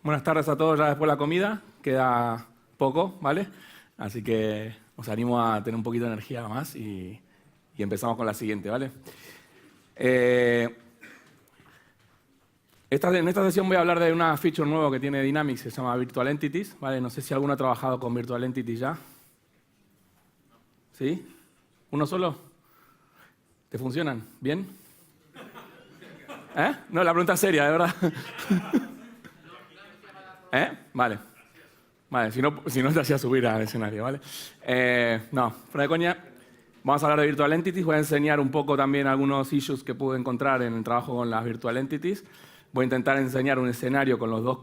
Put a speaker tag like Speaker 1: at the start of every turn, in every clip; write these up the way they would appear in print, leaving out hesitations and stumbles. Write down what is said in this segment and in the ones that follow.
Speaker 1: Buenas tardes a todos ya después de la comida. Queda poco, ¿vale? Así que os animo a tener un poquito de energía más y empezamos con la siguiente, ¿vale? En esta sesión voy a hablar de una feature nueva que tiene Dynamics que se llama Virtual Entities, ¿vale? No sé si alguno ha trabajado con Virtual Entities ya. ¿Sí? ¿Uno solo? ¿Te funcionan? ¿Bien? ¿Eh? No, la pregunta es seria, de verdad. ¿Eh? Vale. Vale, si no te hacía subir al escenario, ¿vale? No, fuera de coña. Vamos a hablar de Virtual Entities. Voy a enseñar un poco también algunos issues que pude encontrar en el trabajo con las Virtual Entities. Voy a intentar enseñar un escenario con los dos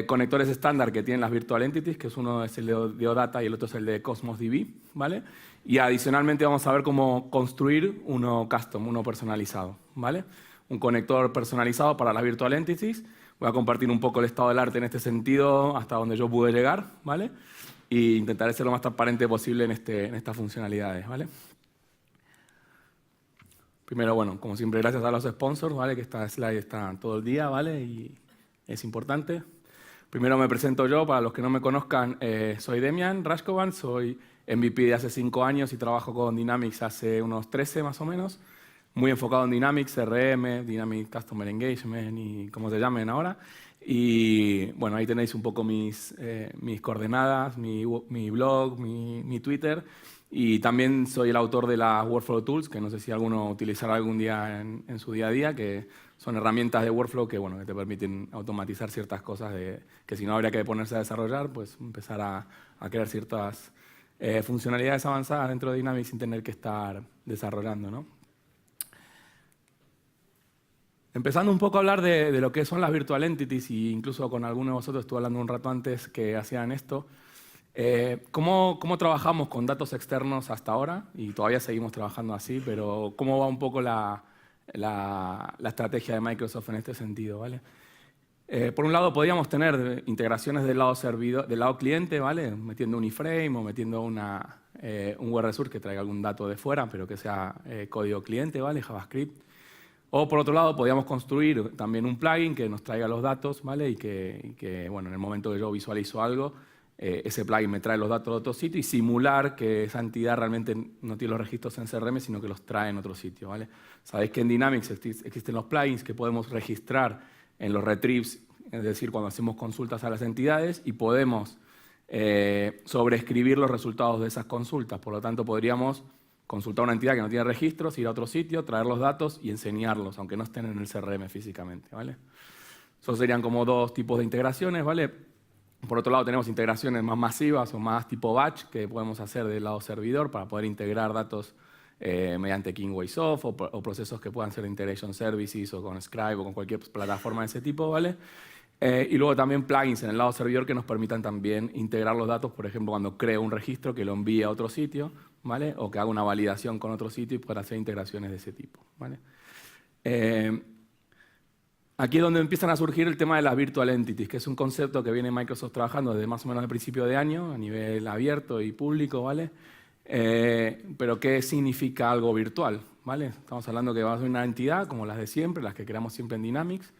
Speaker 1: conectores estándar que tienen las Virtual Entities, que uno es el de OData y el otro es el de Cosmos DB, ¿vale? Y adicionalmente vamos a ver cómo construir uno custom, uno personalizado, ¿vale? Un conector personalizado para las Virtual Entities. Voy a compartir un poco el estado del arte en este sentido, hasta donde yo pude llegar, ¿vale? E intentaré ser lo más transparente posible en estas funcionalidades, ¿vale? Primero, bueno, como siempre, gracias a los sponsors, ¿vale? Que esta slide está todo el día, ¿vale? Y es importante. Primero me presento yo, para los que no me conozcan, soy Demian Rashkovan, soy MVP de hace 5 años y trabajo con Dynamics hace unos 13 más o menos. Muy enfocado en Dynamics, CRM, Dynamics Customer Engagement y como se llamen ahora. Y bueno, ahí tenéis un poco mis coordenadas, mi blog, mi Twitter. Y también soy el autor de las Workflow Tools, que no sé si alguno utilizará algún día en su día a día, que son herramientas de workflow que te permiten automatizar ciertas cosas que si no habría que ponerse a desarrollar, pues empezar a crear ciertas funcionalidades avanzadas dentro de Dynamics sin tener que estar desarrollando, ¿no? Empezando un poco a hablar de lo que son las Virtual Entities, y incluso con algunos de vosotros estuve hablando un rato antes que hacían esto. ¿Cómo trabajamos con datos externos hasta ahora? Y todavía seguimos trabajando así, pero ¿cómo va un poco la estrategia de Microsoft en este sentido, ¿vale? Por un lado, podríamos tener integraciones del lado cliente, ¿vale? Metiendo un iframe o metiendo un web resource que traiga algún dato de fuera, pero que sea código cliente, ¿vale? JavaScript. O por otro lado, podríamos construir también un plugin que nos traiga los datos, ¿vale? Y que bueno, en el momento que yo visualizo algo, ese plugin me trae los datos de otro sitio y simular que esa entidad realmente no tiene los registros en CRM, sino que los trae en otro sitio, ¿vale? Sabéis que en Dynamics existen los plugins que podemos registrar en los retrieves, es decir, cuando hacemos consultas a las entidades, y podemos sobreescribir los resultados de esas consultas. Por lo tanto, podríamos consultar a una entidad que no tiene registros, ir a otro sitio, traer los datos y enseñarlos, aunque no estén en el CRM físicamente, ¿vale? Esos serían como dos tipos de integraciones, ¿vale? Por otro lado, tenemos integraciones más masivas o más tipo batch que podemos hacer del lado servidor para poder integrar datos mediante Kingwaysoft o procesos que puedan ser Integration Services o con Scribe o con cualquier plataforma de ese tipo, ¿vale? Y luego también plugins en el lado servidor que nos permitan también integrar los datos, por ejemplo, cuando creo un registro que lo envíe a otro sitio, ¿vale? O que haga una validación con otro sitio y pueda hacer integraciones de ese tipo, ¿vale? Aquí es donde empiezan a surgir el tema de las Virtual Entities, que es un concepto que viene Microsoft trabajando desde más o menos el principio de año, a nivel abierto y público, ¿vale? Pero ¿qué significa algo virtual? ¿Vale? Estamos hablando que va a ser una entidad como las de siempre, las que creamos siempre en Dynamics,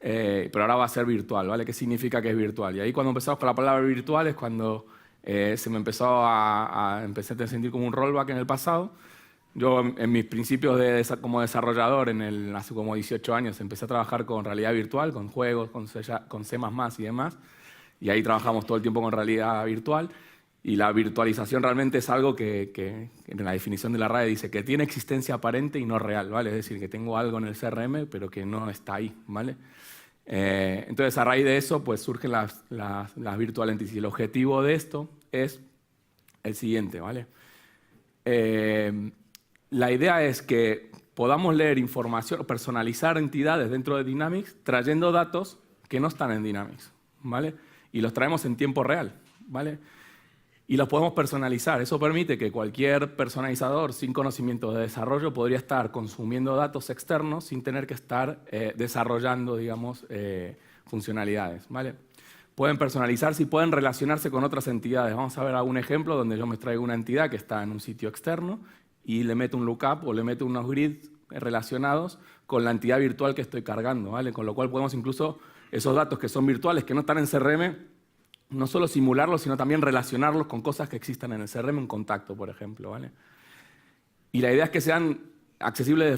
Speaker 1: pero ahora va a ser virtual, ¿vale? ¿Qué significa que es virtual? Y ahí cuando empezamos con la palabra virtual es cuando se me empezó empecé a sentir como un rollback en el pasado. Yo en mis principios como desarrollador, hace como 18 años, empecé a trabajar con realidad virtual, con juegos, con C++ y demás. Y ahí trabajamos todo el tiempo con realidad virtual. Y la virtualización realmente es algo que en la definición de la RAE dice que tiene existencia aparente y no real, ¿vale? Es decir, que tengo algo en el CRM, pero que no está ahí, ¿vale? Entonces, a raíz de eso, pues surgen las Virtual Entities. Y el objetivo de esto es el siguiente, ¿vale? La idea es que podamos leer información, personalizar entidades dentro de Dynamics, trayendo datos que no están en Dynamics, ¿vale? Y los traemos en tiempo real, ¿vale? Y los podemos personalizar. Eso permite que cualquier personalizador sin conocimiento de desarrollo podría estar consumiendo datos externos sin tener que estar desarrollando, digamos, funcionalidades, ¿vale? Pueden personalizarse y pueden relacionarse con otras entidades. Vamos a ver algún ejemplo donde yo me traigo una entidad que está en un sitio externo y le meto un lookup o le meto unos grids relacionados con la entidad virtual que estoy cargando, ¿vale? Con lo cual podemos incluso esos datos que son virtuales, que no están en CRM, no solo simularlos, sino también relacionarlos con cosas que existan en el CRM, un contacto, por ejemplo, ¿vale? Y la idea es que sean accesibles de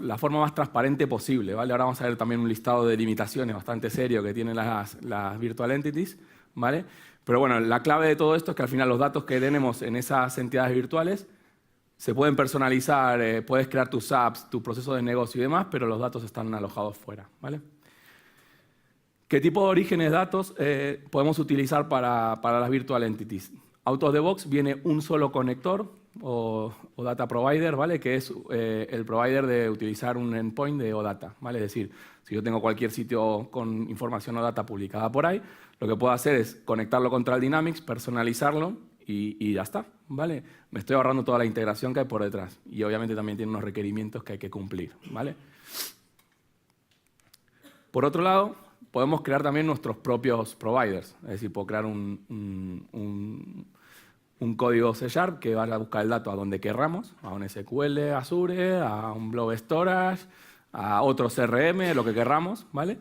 Speaker 1: la forma más transparente posible, ¿vale? Ahora vamos a ver también un listado de limitaciones bastante serio que tienen las Virtual Entities, ¿vale? Pero bueno, la clave de todo esto es que al final los datos que tenemos en esas entidades virtuales se pueden personalizar, puedes crear tus apps, tu proceso de negocio y demás, pero los datos están alojados fuera, ¿vale? ¿Qué tipo de orígenes de datos podemos utilizar para las Virtual Entities? Out of the box viene un solo conector o data provider, ¿vale? Que es el provider de utilizar un endpoint de OData, ¿vale? Es decir, si yo tengo cualquier sitio con información OData publicada por ahí, lo que puedo hacer es conectarlo contra el Dynamics, personalizarlo y ya está, ¿vale? Me estoy ahorrando toda la integración que hay por detrás y obviamente también tiene unos requerimientos que hay que cumplir, ¿vale? Por otro lado, podemos crear también nuestros propios providers, es decir, puedo crear un código C# que vaya a buscar el dato a donde querramos, a un SQL, Azure, a un Blob Storage, a otro CRM, lo que querramos, ¿vale?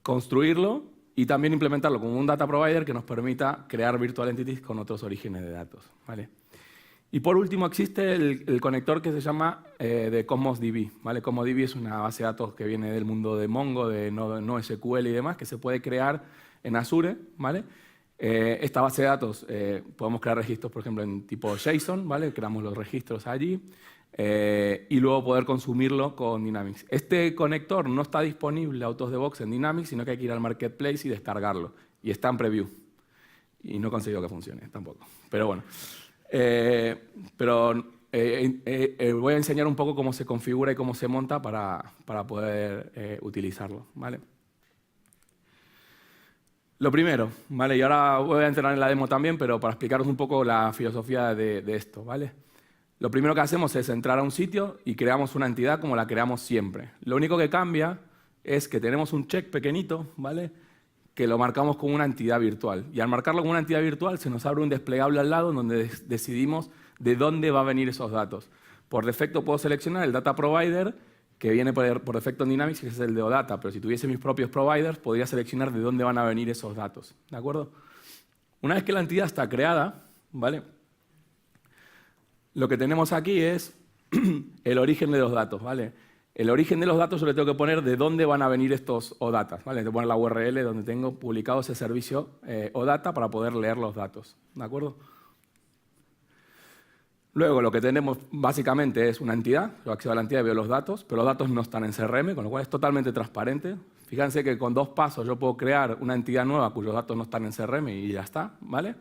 Speaker 1: Construirlo y también implementarlo como un data provider que nos permita crear virtual entities con otros orígenes de datos, ¿vale? Y por último existe el conector que se llama de Cosmos DB, ¿vale? Cosmos DB es una base de datos que viene del mundo de Mongo, de NoSQL y demás, que se puede crear en Azure, ¿vale? Esta base de datos podemos crear registros, por ejemplo, en tipo JSON, ¿vale? Creamos los registros allí y luego poder consumirlo con Dynamics. Este conector no está disponible out of the box en Dynamics, sino que hay que ir al marketplace y descargarlo. Y está en preview. Y no he conseguido que funcione tampoco. Pero bueno. Voy a enseñar un poco cómo se configura y cómo se monta para poder utilizarlo, ¿vale? Lo primero, ¿vale? Y ahora voy a entrar en la demo también, pero para explicaros un poco la filosofía de esto, ¿vale? Lo primero que hacemos es entrar a un sitio y creamos una entidad como la creamos siempre. Lo único que cambia es que tenemos un check pequeñito, ¿vale? Que lo marcamos como una entidad virtual. Y al marcarlo como una entidad virtual se nos abre un desplegable al lado donde decidimos de dónde va a venir esos datos. Por defecto puedo seleccionar el data provider que viene por defecto en Dynamics, que es el de OData, pero si tuviese mis propios providers podría seleccionar de dónde van a venir esos datos, ¿de acuerdo? Una vez que la entidad está creada, ¿vale? Lo que tenemos aquí es el origen de los datos, ¿vale? El origen de los datos yo le tengo que poner de dónde van a venir estos ODatas, ¿vale? Tengo que poner la URL donde tengo publicado ese servicio OData para poder leer los datos, ¿de acuerdo? Luego lo que tenemos básicamente es una entidad, yo accedo a la entidad y veo los datos, pero los datos no están en CRM, con lo cual es totalmente transparente. Fíjense que con 2 pasos yo puedo crear una entidad nueva cuyos datos no están en CRM y ya está, ¿vale?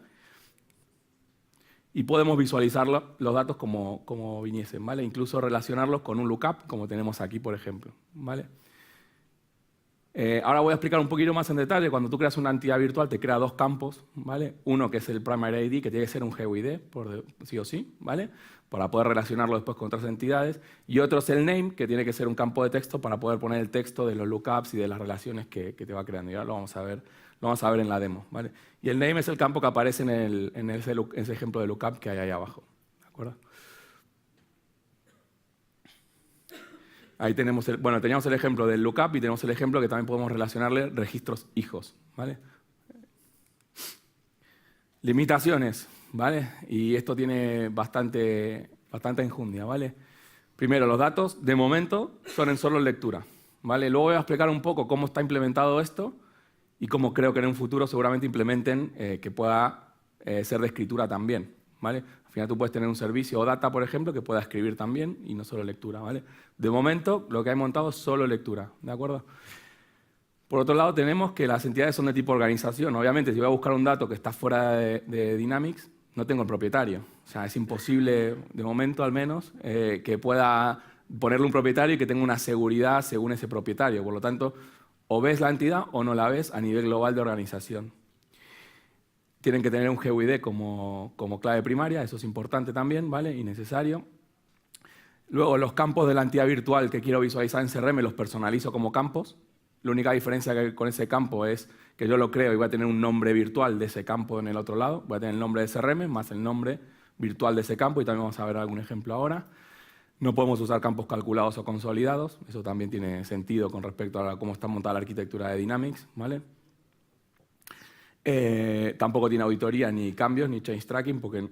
Speaker 1: Y podemos visualizar los datos como viniesen, ¿vale? Incluso relacionarlos con un lookup, como tenemos aquí, por ejemplo, ¿vale? Ahora voy a explicar un poquito más en detalle. Cuando tú creas una entidad virtual, te crea 2 campos, ¿vale? Uno que es el primary ID, que tiene que ser un GUID, sí o sí, ¿vale? Para poder relacionarlo después con otras entidades. Y otro es el name, que tiene que ser un campo de texto para poder poner el texto de los lookups y de las relaciones que te va creando. Y ahora lo vamos a ver en la demo, ¿vale? Y el name es el campo que aparece en ese ejemplo de lookup que hay ahí abajo, ¿de acuerdo? Ahí tenemos teníamos el ejemplo del lookup y tenemos el ejemplo que también podemos relacionarle registros hijos, ¿vale? Limitaciones, ¿vale? Y esto tiene bastante enjundia, ¿vale? Primero, los datos, de momento, son en solo lectura, ¿vale? Luego voy a explicar un poco cómo está implementado esto y cómo creo que en un futuro seguramente implementen que pueda ser de escritura también, ¿vale? Al final tú puedes tener un servicio o data, por ejemplo, que pueda escribir también y no solo lectura, ¿vale? De momento, lo que hay montado es solo lectura, ¿de acuerdo? Por otro lado, tenemos que las entidades son de tipo organización. Obviamente, si voy a buscar un dato que está fuera de Dynamics, no tengo el propietario. O sea, es imposible, de momento al menos, que pueda ponerle un propietario y que tenga una seguridad según ese propietario. Por lo tanto, o ves la entidad o no la ves a nivel global de organización. Tienen que tener un GUID como clave primaria, eso es importante también, ¿vale? Y necesario. Luego, los campos de la entidad virtual que quiero visualizar en CRM los personalizo como campos. La única diferencia que con ese campo es que yo lo creo y voy a tener un nombre virtual de ese campo en el otro lado. Voy a tener el nombre de CRM más el nombre virtual de ese campo y también vamos a ver algún ejemplo ahora. No podemos usar campos calculados o consolidados. Eso también tiene sentido con respecto a cómo está montada la arquitectura de Dynamics, ¿vale? Tampoco tiene auditoría, ni cambios, ni change tracking, porque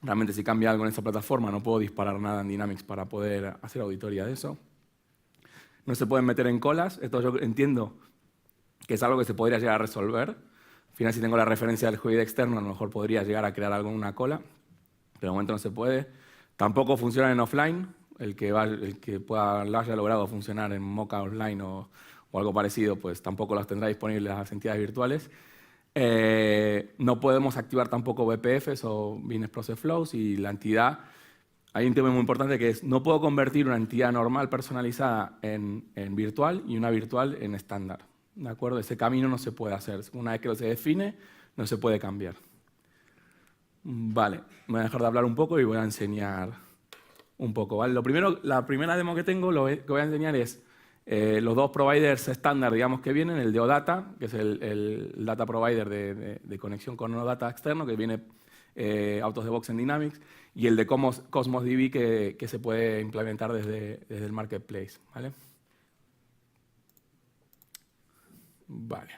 Speaker 1: realmente si cambia algo en esa plataforma no puedo disparar nada en Dynamics para poder hacer auditoría de eso. No se pueden meter en colas. Esto yo entiendo que es algo que se podría llegar a resolver. Al final, si tengo la referencia del GUID externo, a lo mejor podría llegar a crear algo en una cola, pero de momento no se puede. Tampoco funciona en offline. El que lo haya logrado funcionar en Mocha Offline o algo parecido, pues tampoco las tendrá disponibles las entidades virtuales. No podemos activar tampoco BPFs o Business Process Flows, y la entidad, hay un tema muy importante que es, no puedo convertir una entidad normal personalizada en virtual y una virtual en estándar. ¿De acuerdo? Ese camino no se puede hacer. Una vez que se define, no se puede cambiar. Vale, voy a dejar de hablar un poco y voy a enseñar un poco. ¿Vale? La primera demo que tengo, que voy a enseñar es los dos providers estándar, digamos, que vienen, el de OData, que es el data provider de conexión con OData externo, que viene out of the box en Dynamics, y el de Cosmos DB, que se puede implementar desde el marketplace. ¿Vale? Vale.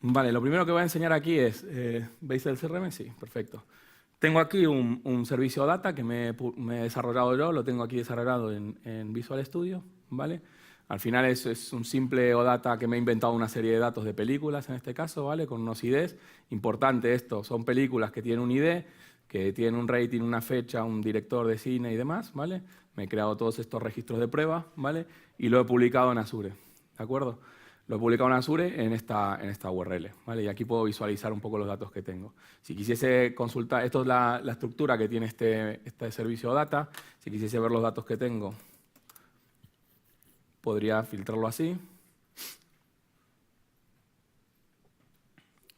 Speaker 1: Vale, lo primero que voy a enseñar aquí es, ¿veis el CRM? Sí, perfecto. Tengo aquí un servicio data que me he desarrollado yo, lo tengo aquí desarrollado en Visual Studio, ¿vale? Al final es un simple OData que me he inventado una serie de datos de películas, en este caso, ¿vale? Con unos IDs. Importante esto, son películas que tienen un ID, que tienen un rating, una fecha, un director de cine y demás, ¿vale? Me he creado todos estos registros de prueba, ¿vale? Y lo he publicado en Azure, ¿de acuerdo? Lo he publicado en Azure en esta URL, ¿vale? Y aquí puedo visualizar un poco los datos que tengo. Si quisiese consultar, esto es la estructura que tiene este servicio data. Si quisiese ver los datos que tengo, podría filtrarlo así.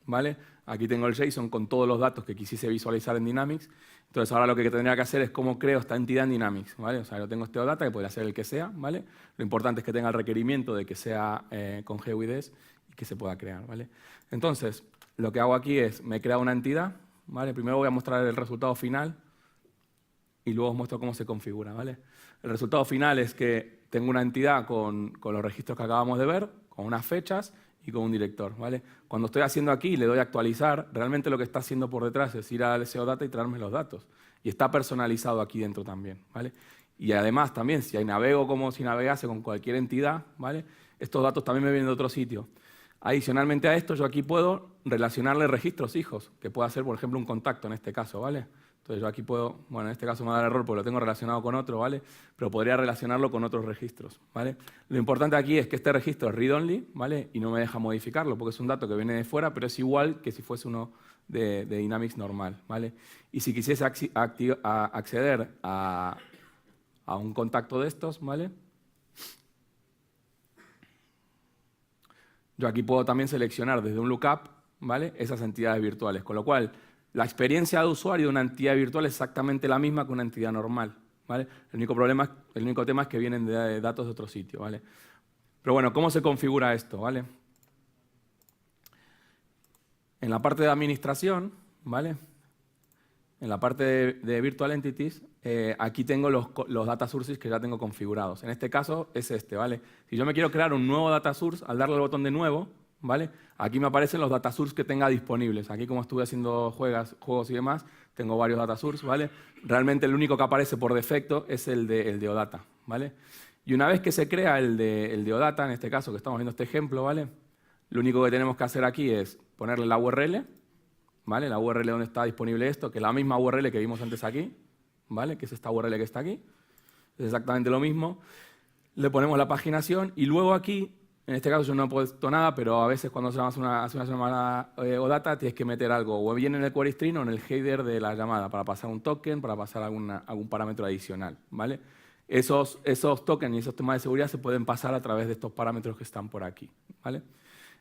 Speaker 1: ¿Vale? Aquí tengo el JSON con todos los datos que quisiese visualizar en Dynamics. Entonces ahora lo que tendría que hacer es cómo creo esta entidad en Dynamics, ¿vale? O sea, yo tengo este OData que podría ser el que sea, ¿vale? Lo importante es que tenga el requerimiento de que sea con GUIDs y que se pueda crear, ¿vale? Entonces, lo que hago aquí es, me crea una entidad, ¿vale? Primero voy a mostrar el resultado final y luego os muestro cómo se configura, ¿vale? El resultado final es que tengo una entidad con los registros que acabamos de ver, con unas fechas y con un director, ¿vale? Cuando estoy haciendo aquí y le doy a actualizar, realmente lo que está haciendo por detrás es ir al SEO Data y traerme los datos. Y está personalizado aquí dentro también, ¿vale? Y además también, si navego como si navegase con cualquier entidad, ¿vale? Estos datos también me vienen de otro sitio. Adicionalmente a esto, yo aquí puedo relacionarle registros hijos, que pueda ser, por ejemplo, un contacto en este caso, ¿vale? Entonces yo aquí puedo, bueno, en este caso me va a dar error porque lo tengo relacionado con otro, ¿vale? Pero podría relacionarlo con otros registros, ¿vale? Lo importante aquí es que este registro es read-only, ¿vale? Y no me deja modificarlo porque es un dato que viene de fuera, pero es igual que si fuese uno de Dynamics normal, ¿vale? Y si quisiese acceder a un contacto de estos, ¿vale? Yo aquí puedo también seleccionar desde un lookup, ¿vale? Esas entidades virtuales, con lo cual la experiencia de usuario de una entidad virtual es exactamente la misma que una entidad normal, ¿vale? El único tema es que vienen de datos de otro sitio, ¿vale? Pero bueno, ¿cómo se configura esto, ¿vale? En la parte de administración, ¿vale? En la parte de Virtual Entities, aquí tengo los data sources que ya tengo configurados. En este caso es este, ¿vale? Si yo me quiero crear un nuevo data source, al darle al botón de nuevo, ¿vale? Aquí me aparecen los data sources que tenga disponibles. Aquí, como estuve haciendo juegos y demás, tengo varios data sources, ¿vale? Realmente el único que aparece por defecto es el de OData, ¿vale? Y una vez que se crea el de OData, en este caso que estamos viendo este ejemplo, ¿vale? Lo único que tenemos que hacer aquí es ponerle la URL, ¿vale? La URL donde está disponible esto, que es la misma URL que vimos antes aquí, ¿vale? Que es esta URL que está aquí. Es exactamente lo mismo. Le ponemos la paginación y luego aquí, en este caso yo no he puesto nada, pero a veces cuando se hace una llamada OData tienes que meter algo o bien en el query string o en el header de la llamada para pasar un token, para pasar algún parámetro adicional, ¿vale? Esos tokens y esos temas de seguridad se pueden pasar a través de estos parámetros que están por aquí, ¿vale?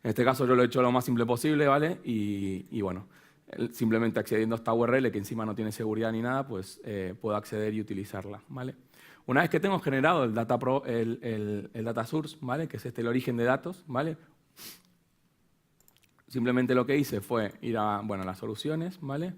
Speaker 1: En este caso yo lo he hecho lo más simple posible, ¿vale? Y bueno, simplemente accediendo a esta URL que encima no tiene seguridad ni nada, pues puedo acceder y utilizarla, ¿vale? Una vez que tengo generado el data source, ¿vale? Que es el origen de datos, ¿vale? simplemente lo que hice fue ir a, bueno, las soluciones, ¿vale?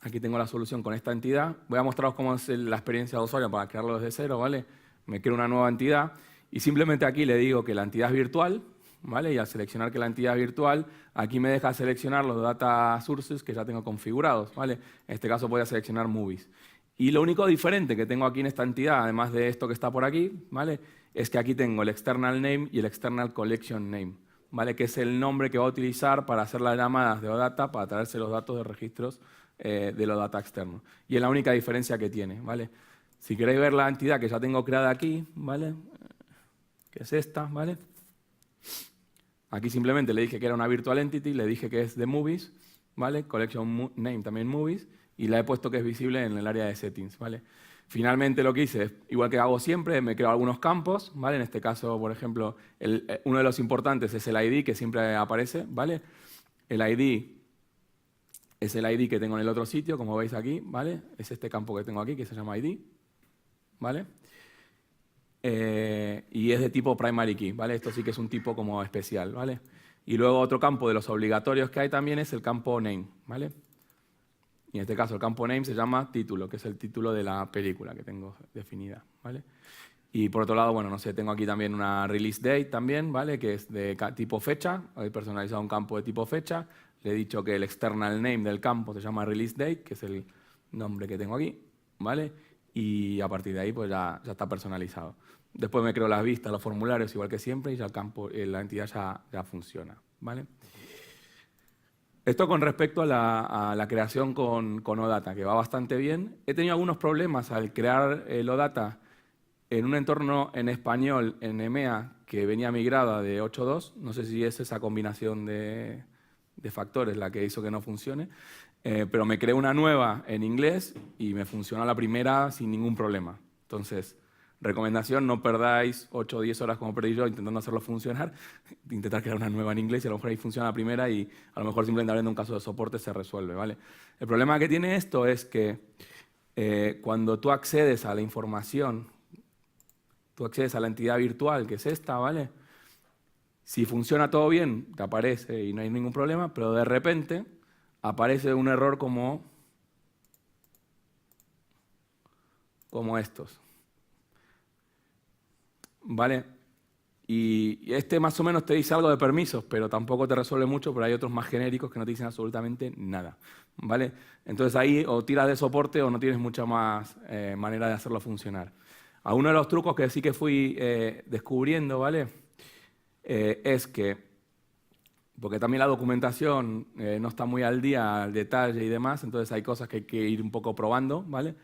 Speaker 1: Aquí tengo la solución con esta entidad. Voy a mostraros cómo es la experiencia de usuario para crearlo desde cero, ¿vale? Me creo una nueva entidad y simplemente aquí le digo que la entidad es virtual, ¿vale? Y al seleccionar que la entidad es virtual, aquí me deja seleccionar los data sources que ya tengo configurados, ¿vale? En este caso voy a seleccionar movies. Y lo único diferente que tengo aquí en esta entidad, además de esto que está por aquí, ¿vale? Es que aquí tengo el external name y el external collection name, ¿vale? Que es el nombre que va a utilizar para hacer las llamadas de OData para traerse los datos de registros de los data externos. Y es la única diferencia que tiene, ¿vale? Si queréis ver la entidad que ya tengo creada aquí, ¿vale? Que es esta, ¿vale? Aquí simplemente le dije que era una virtual entity, le dije que es de movies, ¿vale? Collection name también movies, y la he puesto que es visible en el área de settings, ¿vale? Finalmente lo que hice es, igual que hago siempre, me creo algunos campos, ¿vale? En este caso, por ejemplo, uno de los importantes es el ID, que siempre aparece, ¿vale? El ID es el ID que tengo en el otro sitio, como veis aquí, ¿vale? Es este campo que tengo aquí, que se llama ID, ¿vale? Y es de tipo primary key, ¿vale? Esto sí que es un tipo como especial, ¿vale? Y luego otro campo de los obligatorios que hay también es el campo name, ¿vale? Y en este caso el campo name se llama título, que es el título de la película que tengo definida, ¿vale? Y por otro lado, bueno, no sé, tengo aquí también una release date también, ¿vale? Que es de tipo fecha, he personalizado un campo de tipo fecha, le he dicho que el external name del campo se llama release date, que es el nombre que tengo aquí, ¿vale? Y a partir de ahí pues ya está personalizado. Después me creo las vistas, los formularios, igual que siempre, y ya el campo, la entidad ya funciona, ¿vale? Esto con respecto a la creación con OData, que va bastante bien. He tenido algunos problemas al crear el OData en un entorno en español, en EMEA, que venía migrada de 8.2. No sé si es esa combinación de factores la que hizo que no funcione. Pero me creé una nueva en inglés y me funcionó la primera sin ningún problema. Entonces, recomendación, no perdáis 8 o 10 horas como perdí yo intentando hacerlo funcionar. Intentar crear una nueva en inglés y a lo mejor ahí funciona la primera y a lo mejor simplemente abriendo un caso de soporte se resuelve, ¿vale? El problema que tiene esto es que cuando tú accedes a la información, tú accedes a la entidad virtual, que es esta, ¿vale? Si funciona todo bien, te aparece y no hay ningún problema, pero de repente aparece un error como estos, ¿vale? Y este más o menos te dice algo de permisos, pero tampoco te resuelve mucho, pero hay otros más genéricos que no te dicen absolutamente nada, ¿vale? Entonces ahí o tiras de soporte o no tienes mucha más manera de hacerlo funcionar. Uno de los trucos que sí que fui descubriendo, ¿vale? Es que, porque también la documentación no está muy al día, al detalle y demás, entonces hay cosas que hay que ir un poco probando, ¿vale?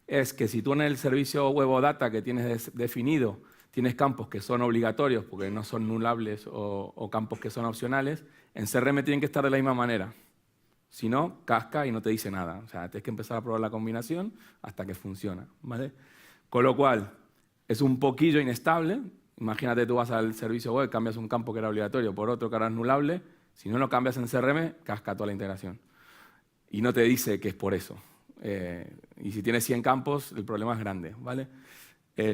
Speaker 1: Es que si tú en el servicio web o data que tienes definido tienes campos que son obligatorios porque no son nulables o campos que son opcionales, en CRM tienen que estar de la misma manera. Si no, casca y no te dice nada. O sea, tienes que empezar a probar la combinación hasta que funciona, ¿vale? Con lo cual, es un poquillo inestable. Imagínate, tú vas al servicio web, cambias un campo que era obligatorio por otro que era nulable. Si no lo cambias en CRM, casca toda la integración. Y no te dice que es por eso. Y si tienes 100 campos, el problema es grande, ¿vale?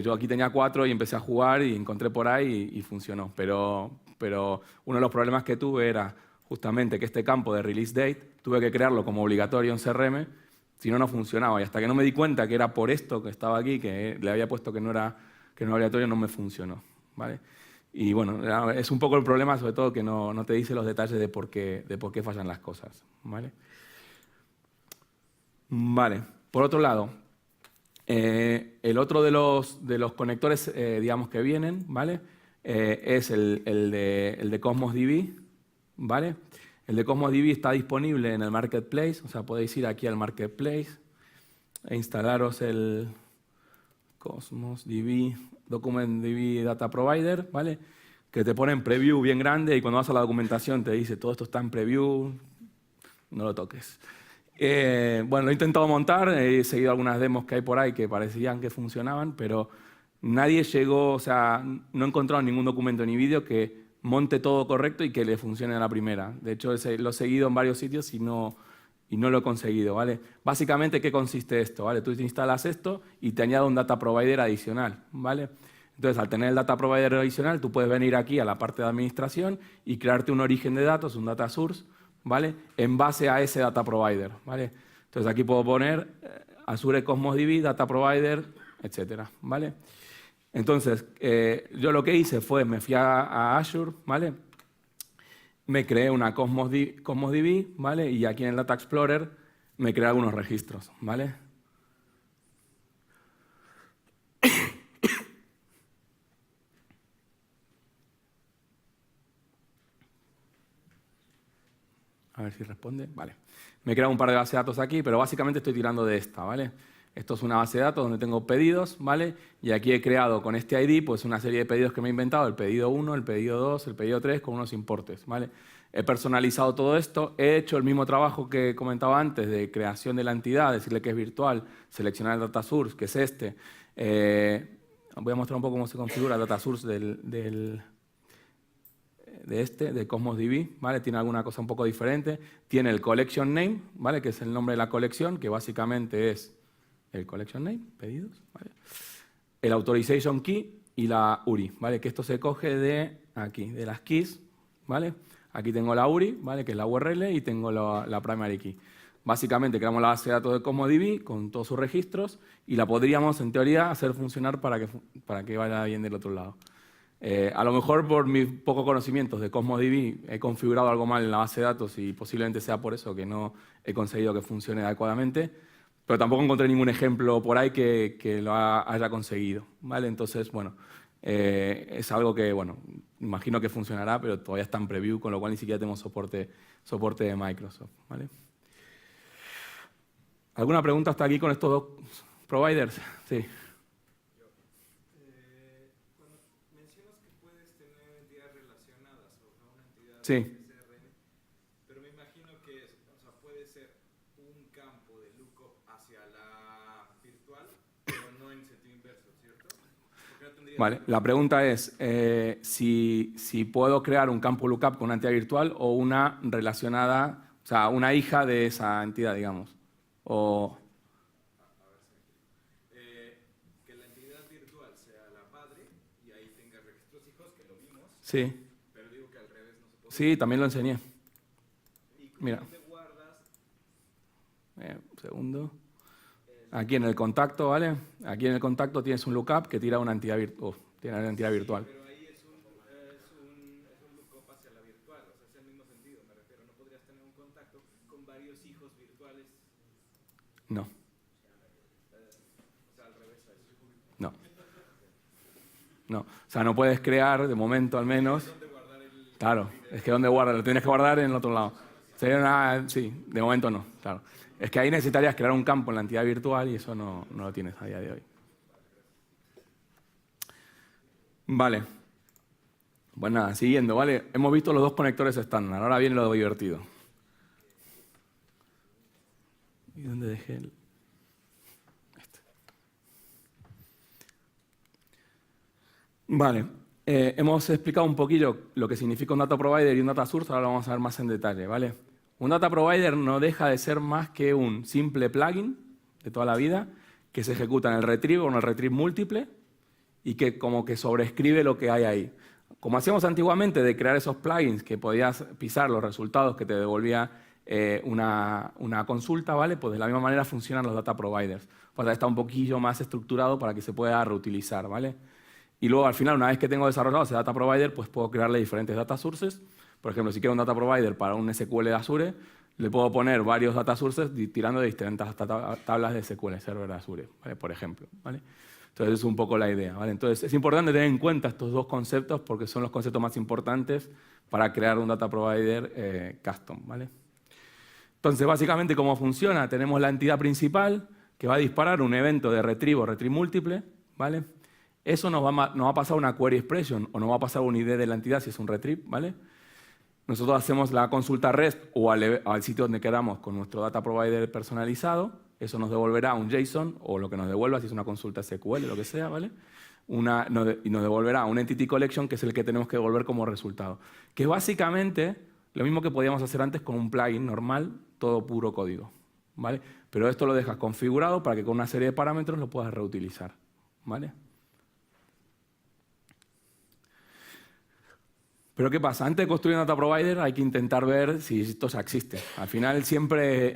Speaker 1: Yo aquí tenía 4 y empecé a jugar y encontré por ahí y funcionó. Pero uno de los problemas que tuve era justamente que este campo de release date tuve que crearlo como obligatorio en CRM, si no, no funcionaba. Y hasta que no me di cuenta que era por esto que estaba aquí, que le había puesto que no era obligatorio, no me funcionó, ¿vale? Y bueno, es un poco el problema, sobre todo que no te dice los detalles de por qué fallan las cosas, ¿vale? Vale, por otro lado, el otro de los conectores, digamos, que vienen, ¿vale? Es el de Cosmos DB, ¿vale? El de Cosmos DB está disponible en el Marketplace, o sea, podéis ir aquí al Marketplace e instalaros el Cosmos DB, Document DB Data Provider, ¿vale? Que te pone en preview bien grande y cuando vas a la documentación te dice todo esto está en preview, no lo toques. Bueno, lo he intentado montar, he seguido algunas demos que hay por ahí que parecían que funcionaban, pero nadie llegó, o sea, no he encontrado ningún documento ni vídeo que monte todo correcto y que le funcione a la primera. De hecho, lo he seguido en varios sitios y no lo he conseguido, ¿vale? Básicamente, ¿qué consiste esto? ¿Vale? Tú te instalas esto y te añade un data provider adicional, ¿vale? Entonces, al tener el data provider adicional, tú puedes venir aquí a la parte de administración y crearte un origen de datos, un data source, ¿vale? En base a ese data provider, ¿vale? Entonces, aquí puedo poner Azure Cosmos DB, data provider, etcétera, ¿vale? Entonces, yo lo que hice fue, me fui a Azure, ¿vale? Me creé una Cosmos DB, ¿vale? Y aquí en el Data Explorer me creé algunos registros, ¿vale? A ver si responde. Vale. Me he creado un par de bases de datos aquí, pero básicamente estoy tirando de esta, ¿vale? Esto es una base de datos donde tengo pedidos, ¿vale? Y aquí he creado con este ID pues una serie de pedidos que me he inventado, el pedido 1, el pedido 2, el pedido 3, con unos importes, ¿vale? He personalizado todo esto, he hecho el mismo trabajo que comentaba antes de creación de la entidad, decirle que es virtual, seleccionar el data source, que es este. Voy a mostrar un poco cómo se configura el data source de Cosmos DB, ¿vale? Tiene alguna cosa un poco diferente. Tiene el collection name, ¿vale? Que es el nombre de la colección, que básicamente es el collection name, pedidos, ¿vale? El authorization key y la URI, ¿vale? Que esto se coge de aquí, de las keys, ¿vale? Aquí tengo la URI, ¿vale? Que es la URL, y tengo la primary key. Básicamente creamos la base de datos de Cosmos DB con todos sus registros y la podríamos, en teoría, hacer funcionar para que vaya bien del otro lado. A lo mejor por mis pocos conocimientos de Cosmos DB he configurado algo mal en la base de datos y posiblemente sea por eso que no he conseguido que funcione adecuadamente, pero tampoco encontré ningún ejemplo por ahí que lo haya conseguido, ¿vale? Entonces, bueno, es algo que, bueno, imagino que funcionará, pero todavía está en preview, con lo cual ni siquiera tenemos soporte de Microsoft, ¿vale? ¿Alguna pregunta hasta aquí con estos dos providers? Sí. Sí.
Speaker 2: Pero me imagino que o sea, puede ser un campo de lookup hacia la virtual, pero no en sentido inverso, ¿cierto?
Speaker 1: Vale, la pregunta es si puedo crear un campo lookup con una entidad virtual o una relacionada, o sea, una hija de esa entidad, digamos. O...
Speaker 2: Que la entidad virtual sea la padre y ahí tenga registros hijos, que lo vimos.
Speaker 1: Sí.
Speaker 2: Pero digo que al revés no se puede.
Speaker 1: Sí, también lo enseñé. Mira.
Speaker 2: ¿Dónde guardas?
Speaker 1: Un segundo. Aquí en el contacto, ¿vale? Aquí en el contacto tienes un lookup que tira una entidad, tiene una entidad virtual.
Speaker 2: Pero ahí es un lookup hacia la virtual, o sea, es el mismo sentido, me refiero. No podrías tener un contacto con varios hijos virtuales.
Speaker 1: No.
Speaker 2: O sea, al revés a eso.
Speaker 1: No. No. O sea, no puedes crear, de momento al menos.
Speaker 2: ¿Dónde guardar el...?
Speaker 1: Claro, es que ¿dónde guardas? Lo tienes que guardar en el otro lado. Sería una... Sí, de momento no, claro. Es que ahí necesitarías crear un campo en la entidad virtual y eso no lo tienes a día de hoy. Vale. Pues nada, siguiendo, ¿vale? Hemos visto los dos conectores estándar, ahora viene lo divertido. ¿Y dónde dejé el...? Este. Vale. Hemos explicado un poquillo lo que significa un data provider y un data source, ahora lo vamos a ver más en detalle, ¿vale? Un data provider no deja de ser más que un simple plugin de toda la vida que se ejecuta en el retrieve o en el retrieve múltiple y que como que sobrescribe lo que hay ahí. Como hacíamos antiguamente de crear esos plugins que podías pisar los resultados que te devolvía una consulta, ¿vale? Pues de la misma manera funcionan los data providers. Pues está un poquillo más estructurado para que se pueda reutilizar, ¿vale? Y luego al final, una vez que tengo desarrollado ese data provider, pues puedo crearle diferentes data sources. Por ejemplo, si quiero un data provider para un SQL de Azure, le puedo poner varios data sources tirando de distintas tablas de SQL Server de Azure, ¿vale? Por ejemplo, ¿vale? Entonces, es un poco la idea, ¿vale? Entonces, es importante tener en cuenta estos dos conceptos porque son los conceptos más importantes para crear un data provider custom, ¿vale? Entonces, básicamente, ¿cómo funciona? Tenemos la entidad principal que va a disparar un evento de retrieve o retrieve múltiple, ¿vale? Eso nos va a pasar una query expression o nos va a pasar un ID de la entidad si es un retrieve, ¿vale? Nosotros hacemos la consulta REST o al sitio donde queramos con nuestro data provider personalizado. Eso nos devolverá un JSON o lo que nos devuelva si es una consulta SQL, lo que sea, ¿vale? Y nos devolverá un entity collection que es el que tenemos que devolver como resultado. Que es básicamente lo mismo que podíamos hacer antes con un plugin normal, todo puro código, ¿vale? Pero esto lo dejas configurado para que con una serie de parámetros lo puedas reutilizar, ¿vale? Pero ¿qué pasa? Antes de construir un data provider hay que intentar ver si esto ya existe. Al final siempre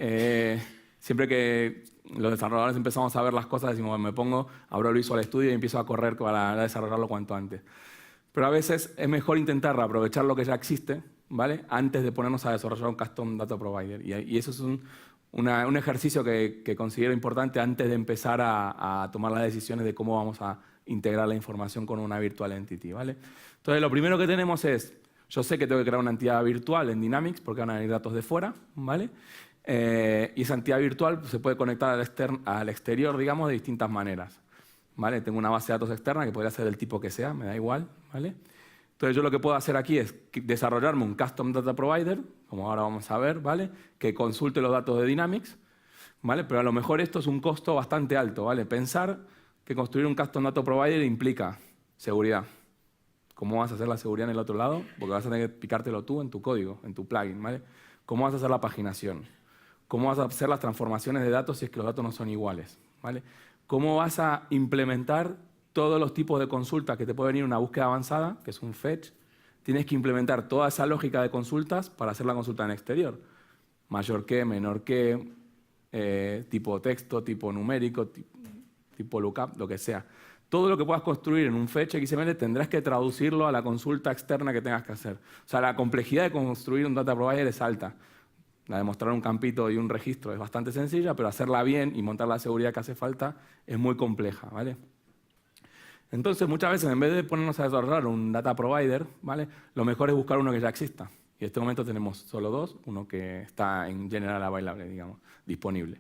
Speaker 1: que los desarrolladores empezamos a ver las cosas, decimos, bueno, me pongo, abro el Visual Studio y empiezo a correr para desarrollarlo cuanto antes. Pero a veces es mejor intentar aprovechar lo que ya existe, ¿vale? Antes de ponernos a desarrollar un custom data provider. Y eso es un ejercicio que considero importante antes de empezar a tomar las decisiones de cómo vamos a integrar la información con una virtual entity, ¿vale? Entonces, lo primero que tenemos es, yo sé que tengo que crear una entidad virtual en Dynamics porque van a venir datos de fuera, ¿vale? Y esa entidad virtual se puede conectar al exterior, digamos, de distintas maneras, ¿vale? Tengo una base de datos externa que podría ser del tipo que sea, me da igual, ¿vale? Entonces, yo lo que puedo hacer aquí es desarrollarme un custom data provider, como ahora vamos a ver, ¿vale? Que consulte los datos de Dynamics, ¿vale? Pero a lo mejor esto es un costo bastante alto, ¿vale? Pensar que construir un custom data provider implica seguridad. ¿Cómo vas a hacer la seguridad en el otro lado? Porque vas a tener que picártelo tú en tu código, en tu plugin, ¿vale? ¿Cómo vas a hacer la paginación? ¿Cómo vas a hacer las transformaciones de datos si es que los datos no son iguales? ¿Vale? ¿Cómo vas a implementar todos los tipos de consultas que te puede venir una búsqueda avanzada, que es un fetch? Tienes que implementar toda esa lógica de consultas para hacer la consulta en exterior. Mayor que, menor que, tipo texto, tipo numérico, tipo lookup, lo que sea. Todo lo que puedas construir en un fetch XML tendrás que traducirlo a la consulta externa que tengas que hacer. O sea, la complejidad de construir un data provider es alta. La de mostrar un campito y un registro es bastante sencilla, pero hacerla bien y montar la seguridad que hace falta es muy compleja, ¿vale? Entonces, muchas veces, en vez de ponernos a desarrollar un data provider, ¿vale? Lo mejor es buscar uno que ya exista. Y en este momento tenemos solo dos, uno que está en general available, digamos, disponible.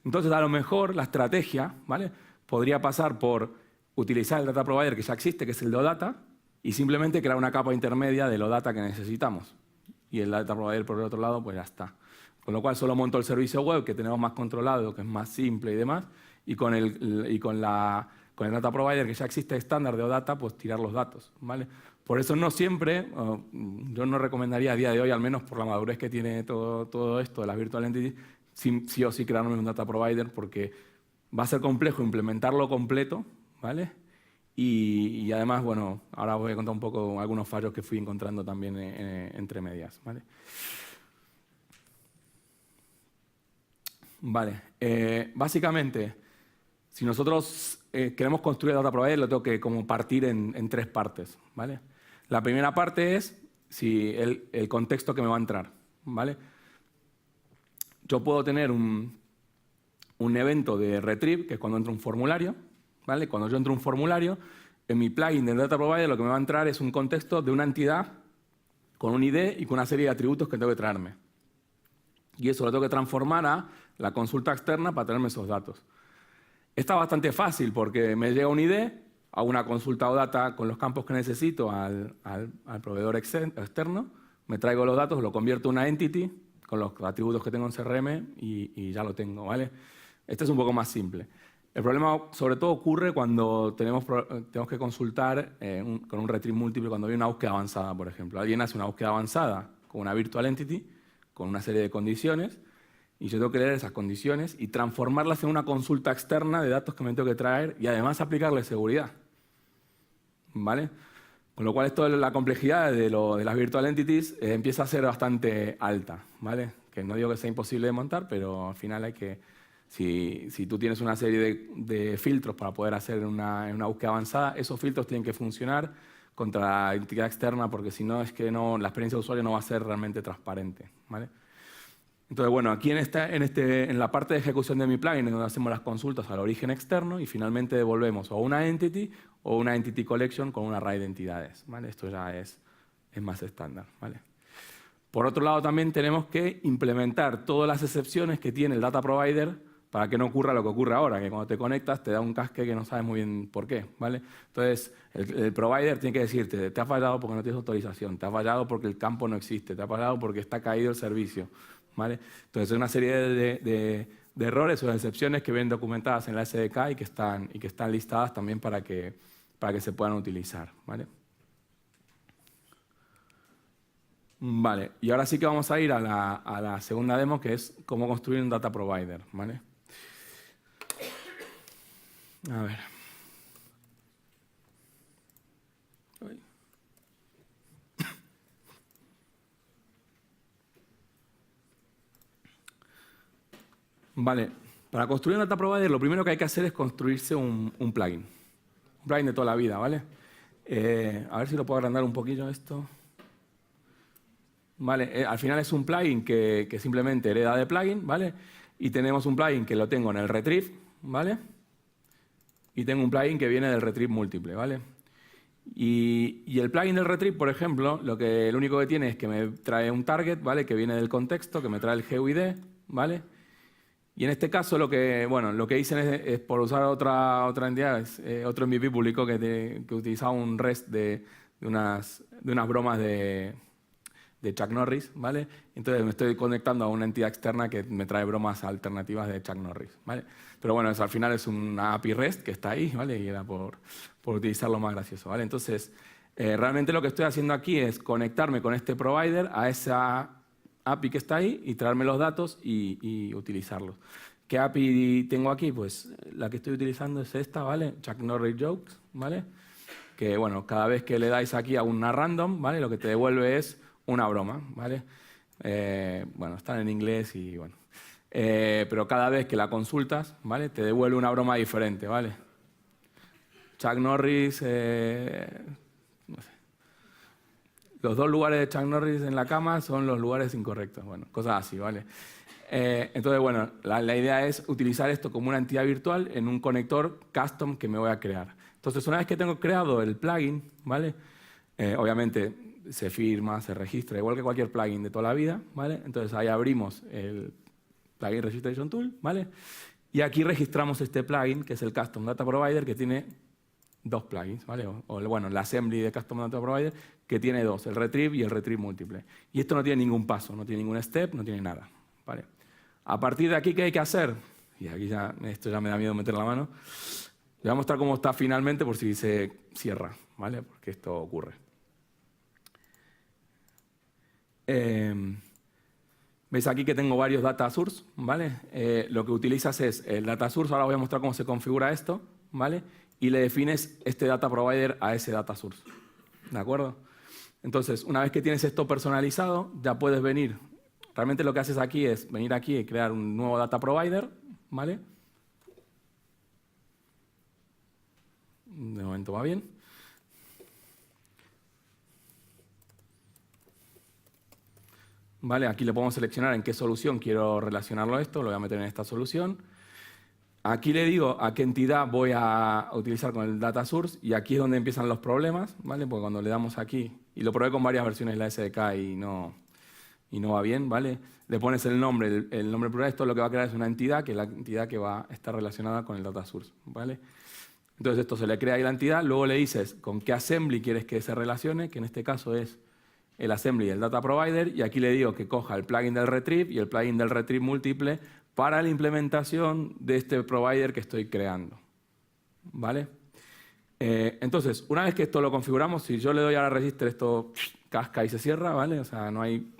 Speaker 1: Entonces, a lo mejor la estrategia, ¿vale? Podría pasar por utilizar el data provider que ya existe, que es el de OData, y simplemente crear una capa intermedia de OData que necesitamos. Y el data provider por el otro lado, pues ya está. Con lo cual solo monto el servicio web que tenemos más controlado, que es más simple y demás, y con el data provider que ya existe estándar de OData, pues tirar los datos, ¿vale? Por eso no siempre, yo no recomendaría a día de hoy, al menos por la madurez que tiene todo esto de las virtual entities, sí o sí crearme un data provider, porque va a ser complejo implementarlo completo, ¿vale? Y además, bueno, ahora voy a contar un poco algunos fallos que fui encontrando también entre medias, ¿vale? Vale, básicamente, si nosotros queremos construir data provider, lo tengo que como partir en tres partes, ¿vale? La primera parte es el contexto que me va a entrar, ¿vale? Yo puedo tener un evento de retrieve, que es cuando entra un formulario, ¿vale? Cuando yo entro un formulario, en mi plugin del data provider lo que me va a entrar es un contexto de una entidad con un ID y con una serie de atributos que tengo que traerme. Y eso lo tengo que transformar a la consulta externa para tenerme esos datos. Está bastante fácil porque me llega un ID, hago una consulta o data con los campos que necesito al proveedor externo, me traigo los datos, lo convierto en una entity con los atributos que tengo en CRM y ya lo tengo, ¿vale? Este es un poco más simple. El problema sobre todo ocurre cuando tenemos que consultar con un retrieve múltiple cuando hay una búsqueda avanzada, por ejemplo. Alguien hace una búsqueda avanzada con una virtual entity, con una serie de condiciones, y yo tengo que leer esas condiciones y transformarlas en una consulta externa de datos que me tengo que traer y además aplicarle seguridad, ¿vale? Con lo cual esto la complejidad de las virtual entities empieza a ser bastante alta, ¿vale? Que no digo que sea imposible de montar, pero al final hay que, si tú tienes una serie de filtros para poder hacer una búsqueda avanzada, esos filtros tienen que funcionar contra la entidad externa porque si no es que la experiencia de usuario no va a ser realmente transparente, ¿vale? Entonces, bueno, aquí en la parte de ejecución de mi plugin, donde hacemos las consultas al origen externo y finalmente devolvemos o una entity o una entity collection con un array de entidades, ¿vale? Esto ya es más estándar, ¿vale? Por otro lado, también tenemos que implementar todas las excepciones que tiene el data provider para que no ocurra lo que ocurre ahora, que cuando te conectas te da un casque que no sabes muy bien por qué, ¿vale? Entonces, el provider tiene que decirte, te ha fallado porque no tienes autorización, te ha fallado porque el campo no existe, te ha fallado porque está caído el servicio, ¿vale? Entonces, hay una serie de errores o de excepciones que vienen documentadas en la SDK y que están listadas también para que se puedan utilizar, ¿vale? Vale, y ahora sí que vamos a ir a la segunda demo, que es cómo construir un data provider, ¿vale? A ver. Vale, para construir un data provider lo primero que hay que hacer es construirse un plugin. Un plugin de toda la vida, ¿vale? A ver si lo puedo agrandar un poquillo esto. Vale, al final es un plugin que simplemente hereda de plugin, ¿vale? Y tenemos un plugin que lo tengo en el retrieve, ¿vale? Y tengo un plugin que viene del retrieve múltiple, ¿vale? Y el plugin del retrieve, por ejemplo, lo único que tiene es que me trae un target, ¿vale? Que viene del contexto, que me trae el GUID, ¿vale? Y en este caso lo que hice es por usar otra entidad, otro MVP público que utilizaba un REST de unas bromas de Chuck Norris, ¿vale? Entonces me estoy conectando a una entidad externa que me trae bromas alternativas de Chuck Norris, ¿vale? Pero bueno, eso al final es una API REST que está ahí, ¿vale? Y era por utilizarlo más gracioso, ¿vale? Entonces, realmente lo que estoy haciendo aquí es conectarme con este provider a esa API que está ahí y traerme los datos y utilizarlos. ¿Qué API tengo aquí? Pues la que estoy utilizando es esta, ¿vale? Chuck Norris Jokes, ¿vale? Que, bueno, cada vez que le dais aquí a una random, ¿vale? Lo que te devuelve es una broma, ¿vale? Bueno, están en inglés y bueno. Pero cada vez que la consultas, ¿vale? Te devuelve una broma diferente, ¿vale? Chuck Norris, no sé. Los 2 lugares de Chuck Norris en la cama son los lugares incorrectos, bueno, cosas así, ¿vale? Entonces, bueno, la idea es utilizar esto como una entidad virtual en un conector custom que me voy a crear. Entonces, una vez que tengo creado el plugin, ¿vale? Obviamente se firma, se registra, igual que cualquier plugin de toda la vida, ¿vale? Entonces ahí abrimos el Plugin Registration Tool, ¿vale? Y aquí registramos este plugin, que es el Custom Data Provider, que tiene 2 plugins, ¿vale? Bueno, la assembly de Custom Data Provider, que tiene 2, el retrieve y el retrieve múltiple. Y esto no tiene ningún paso, no tiene ningún step, no tiene nada, ¿vale? A partir de aquí, ¿qué hay que hacer? Y aquí esto ya me da miedo meter la mano. Le voy a mostrar cómo está finalmente por si se cierra, ¿vale? Porque esto ocurre. Veis aquí que tengo varios data source, ¿vale? Lo que utilizas es el data source, ahora voy a mostrar cómo se configura esto, ¿vale? Y le defines este data provider a ese data source, ¿de acuerdo? Entonces, una vez que tienes esto personalizado, ya puedes venir. Realmente lo que haces aquí es venir aquí y crear un nuevo data provider, ¿vale? De momento va bien. ¿Vale? Aquí le podemos seleccionar en qué solución quiero relacionarlo a esto, lo voy a meter en esta solución. Aquí le digo a qué entidad voy a utilizar con el data source y aquí es donde empiezan los problemas, ¿vale? Porque cuando le damos aquí, y lo probé con varias versiones de la SDK y no va bien, ¿vale? Le pones el nombre plural, esto lo que va a crear es una entidad, que es la entidad que va a estar relacionada con el data source, ¿vale? Entonces esto se le crea ahí la entidad, luego le dices con qué assembly quieres que se relacione, que en este caso es el assembly del data provider, y aquí le digo que coja el plugin del retrieve y el plugin del retrieve múltiple para la implementación de este provider que estoy creando, ¿vale? Entonces, una vez que esto lo configuramos, si yo le doy a la register, esto casca y se cierra, ¿vale? O sea, no hay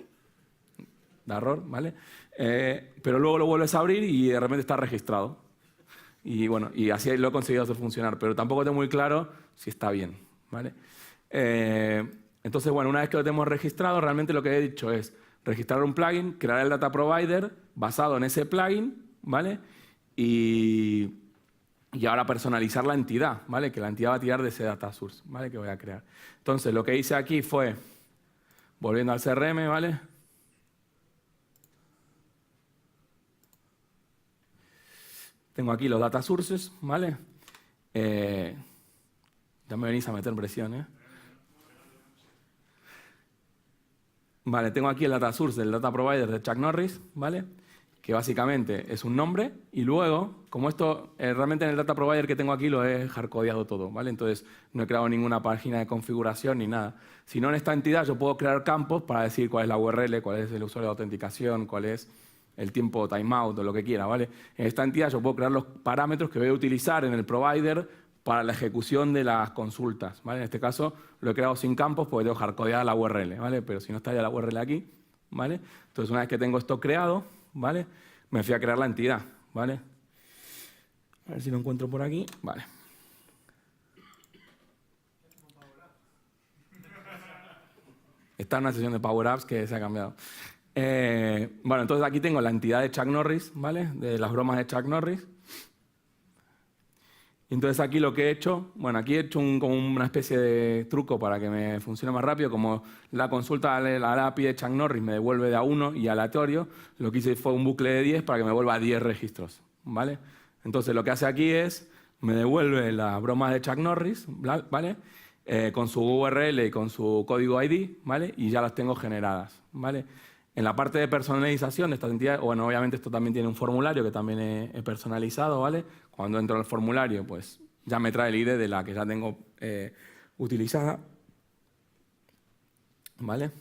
Speaker 1: error, ¿vale? Pero luego lo vuelves a abrir y de repente está registrado. Y bueno, y así lo he conseguido hacer funcionar, pero tampoco tengo muy claro si está bien, ¿vale? Entonces, bueno, una vez que lo tenemos registrado, realmente lo que he dicho es registrar un plugin, crear el data provider basado en ese plugin, ¿vale? Y ahora personalizar la entidad, ¿vale? Que la entidad va a tirar de ese data source, ¿vale? Que voy a crear. Entonces, lo que hice aquí fue, volviendo al CRM, ¿vale? Tengo aquí los data sources, ¿vale? Ya me venís a meter presión, ¿eh? Vale, tengo aquí el data source del data provider de Chuck Norris, ¿vale? Que básicamente es un nombre y luego, como esto realmente en el data provider que tengo aquí lo he hardcodeado todo, ¿vale? Entonces no he creado ninguna página de configuración ni nada. Si no, en esta entidad yo puedo crear campos para decir cuál es la URL, cuál es el usuario de autenticación, cuál es el tiempo timeout o lo que quiera, ¿vale? En esta entidad yo puedo crear los parámetros que voy a utilizar en el provider para la ejecución de las consultas, ¿vale? En este caso lo he creado sin campos porque tengo hardcodeada la URL, ¿vale? Pero si no está ya la URL aquí, ¿vale? Entonces una vez que tengo esto creado, ¿vale? Me fui a crear la entidad, ¿vale? A ver si lo encuentro por aquí, vale. Está en una sesión de Power Apps que se ha cambiado. Bueno, entonces aquí tengo la entidad de Chuck Norris, ¿vale? De las bromas de Chuck Norris. Entonces aquí lo que he hecho, bueno, aquí he hecho como una especie de truco para que me funcione más rápido. Como la consulta a la API de Chuck Norris me devuelve de a 1 y aleatorio, lo que hice fue un bucle de 10 para que me vuelva 10 registros, ¿vale? Entonces lo que hace aquí es, me devuelve las bromas de Chuck Norris, ¿vale? Con su URL y con su código ID, ¿vale? Y ya las tengo generadas, ¿vale? En la parte de personalización de estas entidades, bueno, obviamente esto también tiene un formulario que también he personalizado, ¿vale? Cuando entro al formulario, pues ya me trae el ID de la que ya tengo utilizada, ¿vale?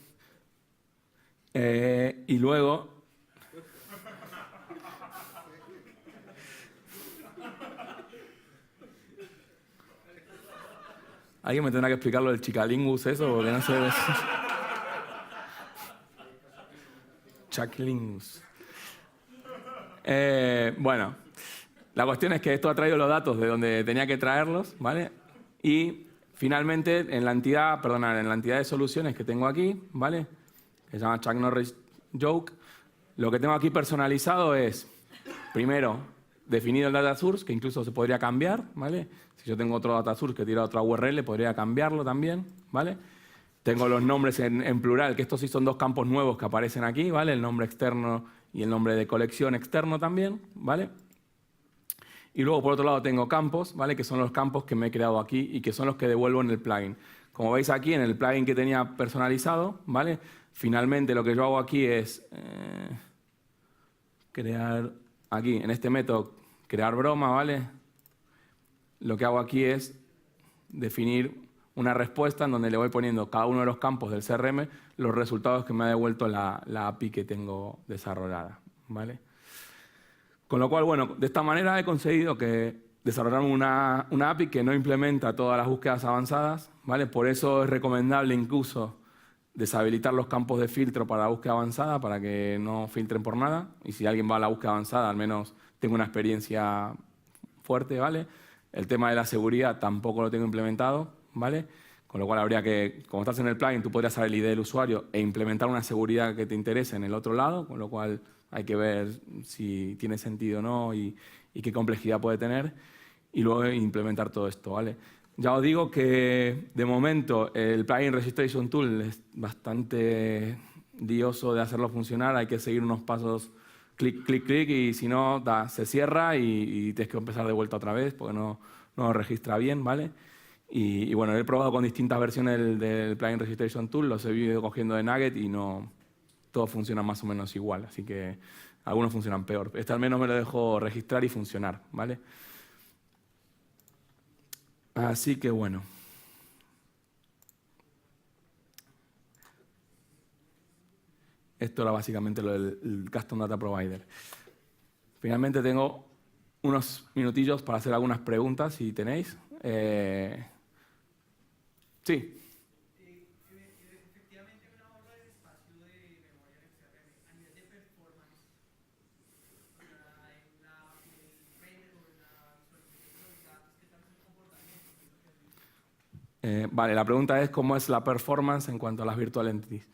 Speaker 1: Y luego... Alguien me tendrá que explicar lo del chicalingus eso, porque no sé... Chucklingus. Bueno, la cuestión es que esto ha traído los datos de donde tenía que traerlos, ¿vale? Y finalmente en la entidad, en la entidad de soluciones que tengo aquí, ¿vale? Que se llama Chuck Norris Joke, lo que tengo aquí personalizado es, primero, definido el data source, que incluso se podría cambiar, ¿vale? Si yo tengo otro data source que tira otra URL, podría cambiarlo también, ¿vale? Tengo los nombres en plural, que estos sí son dos campos nuevos que aparecen aquí, ¿vale? El nombre externo y el nombre de colección externo también, ¿vale? Y luego, por otro lado, tengo campos, ¿vale? Que son los campos que me he creado aquí y que son los que devuelvo en el plugin. Como veis aquí, en el plugin que tenía personalizado, ¿vale? Finalmente, lo que yo hago aquí es crear, aquí, en este método, crear broma, ¿vale? Lo que hago aquí es definir una respuesta en donde le voy poniendo cada uno de los campos del CRM los resultados que me ha devuelto la API que tengo desarrollada, ¿vale? Con lo cual, bueno, de esta manera he conseguido desarrollar una API que no implementa todas las búsquedas avanzadas, ¿vale? Por eso es recomendable incluso deshabilitar los campos de filtro para la búsqueda avanzada, para que no filtren por nada. Y si alguien va a la búsqueda avanzada, al menos tenga una experiencia fuerte, ¿vale? El tema de la seguridad tampoco lo tengo implementado, ¿vale? Con lo cual habría que, como estás en el plugin, tú podrías saber el ID del usuario e implementar una seguridad que te interese en el otro lado, con lo cual hay que ver si tiene sentido o no y qué complejidad puede tener, y luego implementar todo esto, ¿vale? Ya os digo que, de momento, el Plugin Registration Tool es bastante lioso de hacerlo funcionar. Hay que seguir unos pasos clic, clic, clic, y si no, se cierra y tienes que empezar de vuelta otra vez porque no lo registra bien, ¿vale? Y bueno, he probado con distintas versiones del Plugin Registration Tool, los he ido cogiendo de Nugget y no todo funciona más o menos igual, así que algunos funcionan peor. Este al menos me lo dejo registrar y funcionar, ¿vale? Así que bueno. Esto era básicamente lo del Custom Data Provider. Finalmente tengo unos minutillos para hacer algunas preguntas, si tenéis. Sí.
Speaker 3: Efectivamente, una ahorra de espacio de memoria en el CRM a nivel de performance, en el render o en la visualización de los datos, ¿qué tal es el comportamiento?
Speaker 1: Vale, la pregunta es cómo es la performance en cuanto a las virtual entities.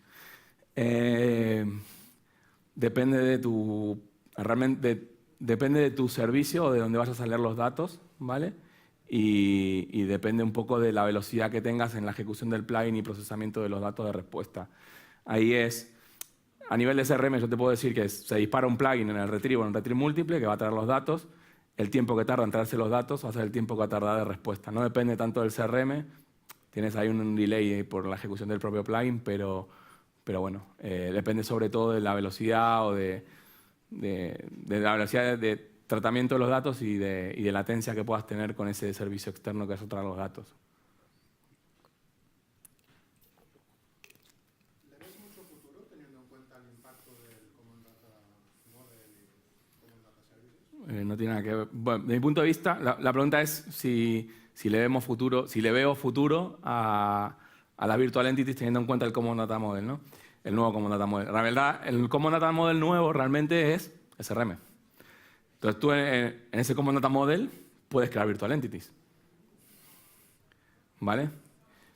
Speaker 1: Depende de tu, realmente depende de tu servicio o de dónde vayas a leer los datos, ¿vale? Y depende un poco de la velocidad que tengas en la ejecución del plugin y procesamiento de los datos de respuesta. Ahí es, a nivel de CRM, yo te puedo decir que se dispara un plugin en el retrieve o en el retrieve múltiple que va a traer los datos. El tiempo que tarda en traerse los datos va a ser el tiempo que va a tardar de respuesta. No depende tanto del CRM, tienes ahí un delay por la ejecución del propio plugin, pero bueno, depende sobre todo de la velocidad o de la velocidad de tratamiento de los datos y de latencia que puedas tener con ese servicio externo que vas a traer los datos.
Speaker 4: ¿Le ves mucho futuro teniendo en cuenta el impacto del Common Data Model y Common Data Services?
Speaker 1: No tiene nada que ver. Bueno, de mi punto de vista, la pregunta es si le vemos futuro, si le veo futuro a las Virtual Entities teniendo en cuenta el Common Data Model, ¿no? El nuevo Common Data Model. La verdad, el Common Data Model nuevo realmente es SRM. Entonces tú en ese Common Data Model puedes crear Virtual Entities, ¿vale?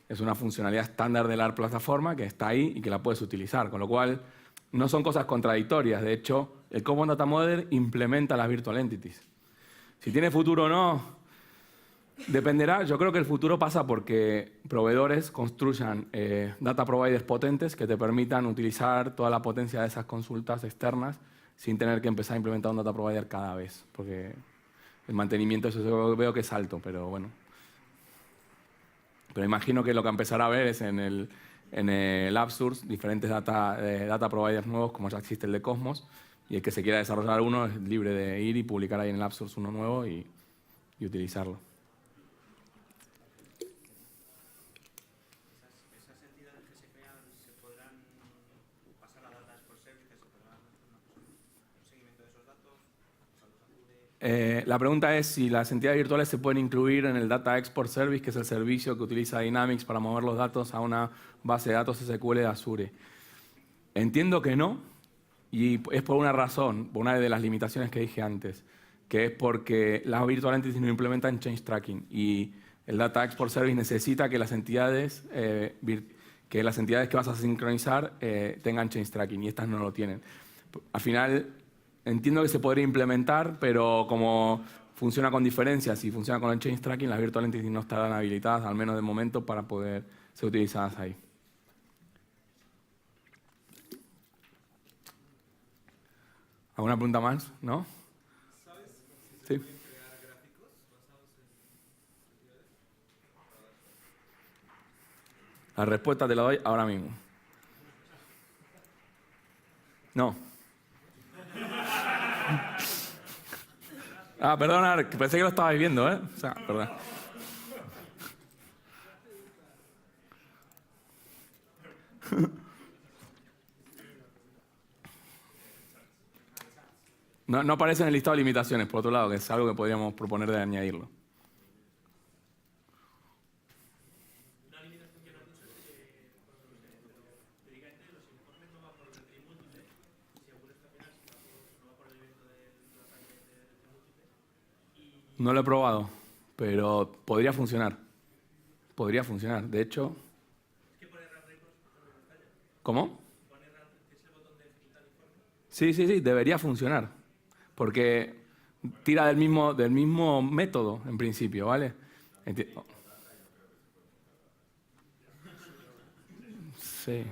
Speaker 1: Es una funcionalidad estándar de la plataforma que está ahí y que la puedes utilizar, con lo cual no son cosas contradictorias. De hecho, el Common Data Model implementa las Virtual Entities. Si tiene futuro o no, dependerá. Yo creo que el futuro pasa porque proveedores construyan data providers potentes que te permitan utilizar toda la potencia de esas consultas externas sin tener que empezar a implementar un data provider cada vez. Porque el mantenimiento, eso veo que es alto, pero bueno. Pero imagino que lo que empezará a ver es en el App Source diferentes data providers nuevos, como ya existe el de Cosmos, y el que se quiera desarrollar uno es libre de ir y publicar ahí en el App Source uno nuevo y utilizarlo.
Speaker 5: ¿Esas entidades que se crean se podrán pasar a Data Export Service, que se podrán hacer un seguimiento de esos datos?
Speaker 1: La pregunta es si las entidades virtuales se pueden incluir en el Data Export Service, que es el servicio que utiliza Dynamics para mover los datos a una base de datos SQL de Azure. Entiendo que no, y es por una razón, por una de las limitaciones que dije antes, que es porque las Virtual Entities no implementan Change Tracking y el Data Export Service necesita que las entidades que vas a sincronizar tengan Change Tracking y estas no lo tienen. Al final, entiendo que se podría implementar, pero como funciona con diferencias y funciona con el Change Tracking, las Virtual Entities no estarán habilitadas, al menos de momento, para poder ser utilizadas ahí. ¿Alguna pregunta más? ¿No?
Speaker 2: ¿Sabes si se pueden crear gráficos basados en entidades?
Speaker 1: La respuesta te la doy ahora mismo. No. Perdona, pensé que lo estabais viendo, ¿eh? O sea, perdón. No aparece en el listado de limitaciones, por otro lado, que es algo que podríamos proponer de añadirlo.
Speaker 3: Una limitación que no has dicho es que, teóricamente, los informes no van por el múltiple, según esta final, no va por el evento del ataque de múltiple.
Speaker 1: No lo he probado, pero podría funcionar. Podría funcionar. De hecho...
Speaker 3: ¿Qué pone Run Reports en pantalla?
Speaker 1: ¿Cómo?
Speaker 3: ¿Pone Run, que es el botón de ejecutar informe?
Speaker 1: Sí, debería funcionar. Porque tira del mismo método, en principio, ¿vale? Sí.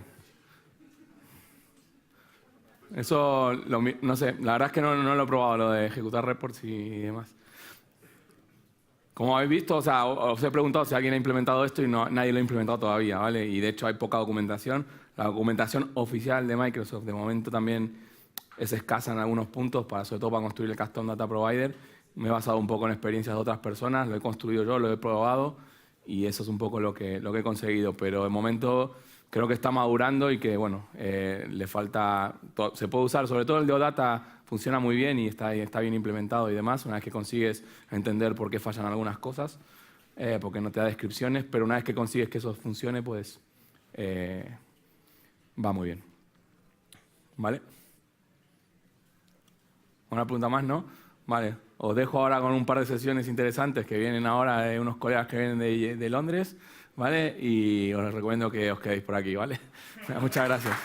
Speaker 1: Eso, no sé, la verdad es que no lo he probado, lo de ejecutar reports y demás. Como habéis visto, o sea, os he preguntado si alguien ha implementado esto y nadie lo ha implementado todavía, ¿vale? Y de hecho hay poca documentación. La documentación oficial de Microsoft, de momento también es escasa en algunos puntos, sobre todo para construir el Custom Data Provider. Me he basado un poco en experiencias de otras personas, lo he construido yo, lo he probado y eso es un poco lo que he conseguido. Pero de momento creo que está madurando y que, bueno, le falta... Se puede usar, sobre todo el de OData funciona muy bien y está bien implementado y demás. Una vez que consigues entender por qué fallan algunas cosas, porque no te da descripciones, pero una vez que consigues que eso funcione, pues va muy bien. ¿Vale? Una pregunta más, ¿no? Vale, os dejo ahora con un par de sesiones interesantes que vienen ahora de unos colegas que vienen de Londres, ¿vale? Y os recomiendo que os quedéis por aquí, ¿vale? Muchas gracias.